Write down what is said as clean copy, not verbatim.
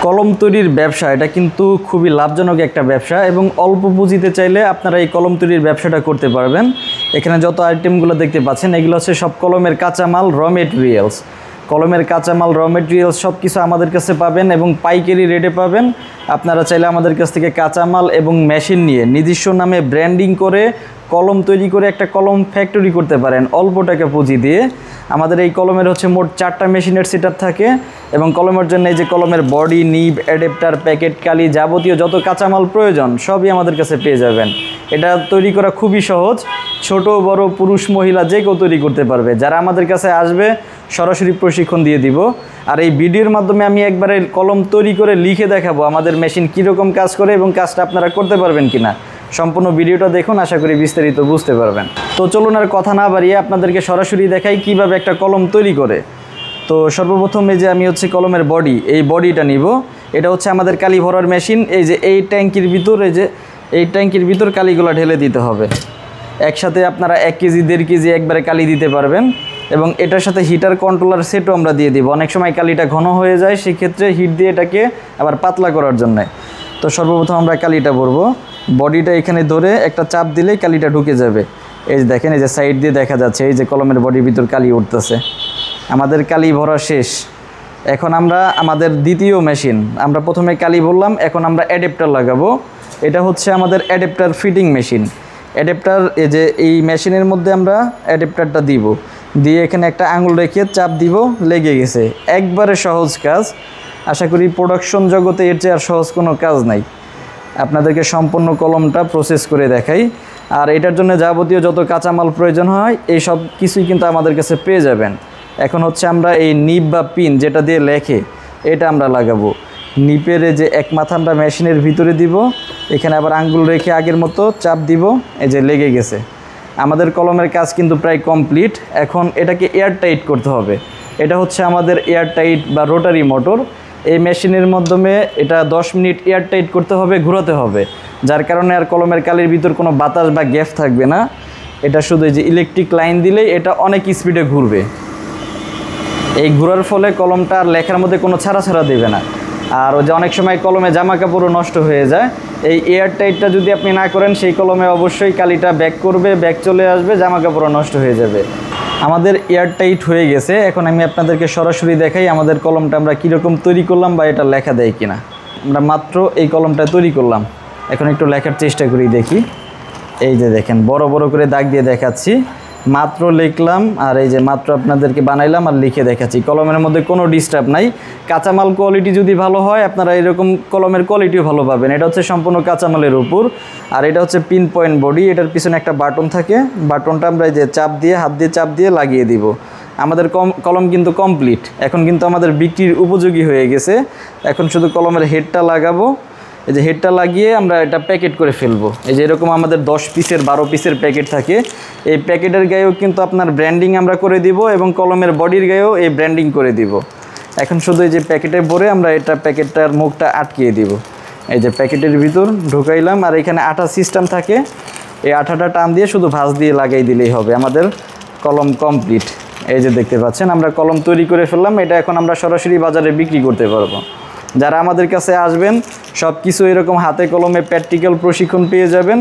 কলম তৈরির ব্যবসা এটা কিন্তু খুবই লাভজনক একটা ব্যবসা এবং অল্প পুঁজিতে চাইলে আপনারা এই কলম তৈরির ব্যবসাটা করতে পারবেন। এখানে যত আইটেমগুলো দেখতে পাচ্ছেন এগুলো হচ্ছে সব কলমের কাঁচামাল, র মেটেরিয়ালস। কলমের কাঁচামাল, র মেটেরিয়ালস সব কিছু আমাদের কাছে পাবেন এবং পাইকারি রেটে পাবেন। আপনারা চাইলে আমাদের কাছ থেকে কাঁচামাল এবং মেশিন নিয়ে নিজস্ব নামে ব্র্যান্ডিং করে কলম তৈরি করে একটা কলম ফ্যাক্টরি করতে পারেন অল্প টাকা পুঁজি দিয়ে। আমাদের এই কলমের হচ্ছে মোট 4টা মেশিনের সেটআপ থাকে এবং কলমের জন্য এই যে কলমের বডি, নিব, অ্যাডাপ্টার, প্যাকেট, কালি যাবতীয় যত কাঁচামাল প্রয়োজন সবই আমাদের কাছে পেয়ে যাবেন। এটা তৈরি করা খুবই সহজ, ছোট বড় পুরুষ মহিলা যে কেউ তৈরি করতে পারবে। যারা আমাদের কাছে আসবে সরাসরি প্রশিক্ষণ দিয়ে দিব। আর এই ভিডিওর মাধ্যমে আমি একবারে কলম তৈরি করে লিখে দেখাবো আমাদের মেশিন কীরকম কাজ করে এবং কাজটা আপনারা করতে পারবেন কিনা। সম্পূর্ণ ভিডিওটা দেখুন, আশা করি বিস্তারিত বুঝতে পারবেন। তো চলুন আর কথা না বাড়িয়ে আপনাদেরকে সরাসরি দেখাই কিভাবে একটা কলম তৈরি করে। তো সর্বপ্রথম এই যে আমি হচ্ছে কলমের বডি, এই বডিটা নিব। এটা হচ্ছে আমাদের কালি ভরার মেশিন। এই যে এই ট্যাঙ্কির ভিতর, এই ট্যাঙ্কির ভিতর কালিগুলো ঢেলে দিতে হবে। একসাথে আপনারা 1 কেজি 1.5 কেজি একবারে কালি দিতে পারবেন এবং এটার সাথে হিটার কন্ট্রোলার সেটও আমরা দিয়ে দিব। অনেক সময় কালিটা ঘন হয়ে যায়, সেক্ষেত্রে হিট দিয়ে এটাকে আবার পাতলা করার জন্য। তো সর্বপ্রথম আমরা কালিটা ভরবো। বডিটা এখানে ধরে একটা চাপ দিলেই কালিটা ঢুকে যাবে। এই যে দেখেন, এই যে সাইড দিয়ে দেখা যাচ্ছে এই যে কলমের বডির ভিতর কালি উঠতেছে। আমাদের কালি ভরা শেষ। এখন আমরা আমাদের দ্বিতীয় মেশিন, আমরা প্রথমে কালি ভরলাম, এখন আমরা অ্যাডাপ্টার লাগাবো। এটা হচ্ছে আমাদের অ্যাডাপ্টার ফিটিং মেশিন। অ্যাডাপ্টার এই যে এই মেশিনের মধ্যে আমরা অ্যাডাপ্টারটা দিব, দিয়ে এখানে একটা আঙুল রেখে চাপ দিব, লেগে গেছে। একবারে সহজ কাজ। আশা করি প্রোডাকশন জগতে এর চেয়ে আর সহজ কোনো কাজ নাই। আপনাদেরকে সম্পূর্ণ কলমটা প্রসেস করে দেখাই। আর এটার জন্য যাবতীয় যত কাঁচামাল প্রয়োজন হয় এই সব কিছুই কিন্তু আমাদের কাছে পেয়ে যাবেন। এখন হচ্ছে আমরা এই নিপ বা পিন যেটা দিয়ে লেখে এটা আমরা লাগাবো। নিপের যে এক মাথা আমরা মেশিনের ভিতরে দিব, এখানে আবার আঙ্গুল রেখে আগের মতো চাপ দিব, এই যে লেগে গেছে। আমাদের কলমের কাজ কিন্তু প্রায় কমপ্লিট। এখন এটাকে এয়ার টাইট করতে হবে। এটা হচ্ছে আমাদের এয়ার টাইট বা রোটারি মোটর। এই মেশিনের মাধ্যমে এটা 10 মিনিট এয়ার টাইট করতে হবে, ঘোরাতে হবে, যার কারণে আর কলমের কালির ভিতর কোনো বাতাস বা গ্যাপ থাকবে না। এটা শুধু এই যে ইলেকট্রিক লাইন দিলেই এটা অনেক স্পিডে ঘুরবে। এই ঘোরার ফলে কলমটা আর লেখার মধ্যে কোনো ছাড়া দেবে না। আর ওই যে অনেক সময় কলমে জামা কাপড়ও নষ্ট হয়ে যায়, এই এয়ার টাইটটা যদি আপনি না করেন সেই কলমে অবশ্যই কালিটা ব্যাক করবে, ব্যাক চলে আসবে, জামা কাপড়ও নষ্ট হয়ে যাবে। আমাদের এয়ার টাইট হয়ে গেছে। এখন আমি আপনাদেরকে সরাসরি দেখাই আমাদের কলমটা আমরা কীরকম তৈরি করলাম বা এটা লেখা দেয় কিনা। আমরা মাত্র এই কলমটা তৈরি করলাম, এখন একটু লেখার চেষ্টা করি দেখি। এই যে দেখেন বড় বড় করে দাগ দিয়ে দেখাচ্ছি, মাত্র লিখলাম আর এই যে মাত্র আপনাদেরকে বানাইলাম আর লিখে দেখাচ্ছি। কলমের মধ্যে কোনো ডিস্টার্ব নাই। কাঁচামাল কোয়ালিটি যদি ভালো হয় আপনারা এরকম কলমের কোয়ালিটিও ভালো পাবেন। এটা হচ্ছে সম্পূর্ণ কাঁচামালের উপর। আর এটা হচ্ছে পিন পয়েন্ট বডি। এটার পিছনে একটা বাটন থাকে, বাটনটা আমরা এই যে চাপ দিয়ে হাত দিয়ে চাপ দিয়ে লাগিয়ে দিব। আমাদের কলম কিন্তু কমপ্লিট। এখন কিন্তু আমাদের বিক্রির উপযোগী হয়ে গেছে। এখন শুধু কলমের হেডটা লাগাবো। এই যে হেডটা লাগিয়ে আমরা এটা প্যাকেট করে ফেলবো। এই যে এরকম আমাদের 10 পিসের 12 পিসের প্যাকেট থাকে। এই প্যাকেটের গায়েও কিন্তু আপনার ব্র্যান্ডিং আমরা করে দিব এবং কলমের বডির গায়েও এই ব্র্যান্ডিং করে দিব। এখন শুধু এই যে প্যাকেটে ভরে আমরা এটা প্যাকেটটার মুখটা আটকিয়ে দিব। এই যে প্যাকেটের ভিতর ঢুকাইলাম আর এখানে আঠা সিস্টেম থাকে, এই আঠাটা টান দিয়ে শুধু ভাঁজ দিয়ে লাগাই দিলেই হবে। আমাদের কলম কমপ্লিট। এই যে দেখতে পাচ্ছেন আমরা কলম তৈরি করে ফেললাম। এটা এখন আমরা সরাসরি বাজারে বিক্রি করতে পারবো। যারা আমাদের কাছে আসবেন সব কিছু এরকম হাতে কলমে প্র্যাকটিক্যাল প্রশিক্ষণ পেয়ে যাবেন।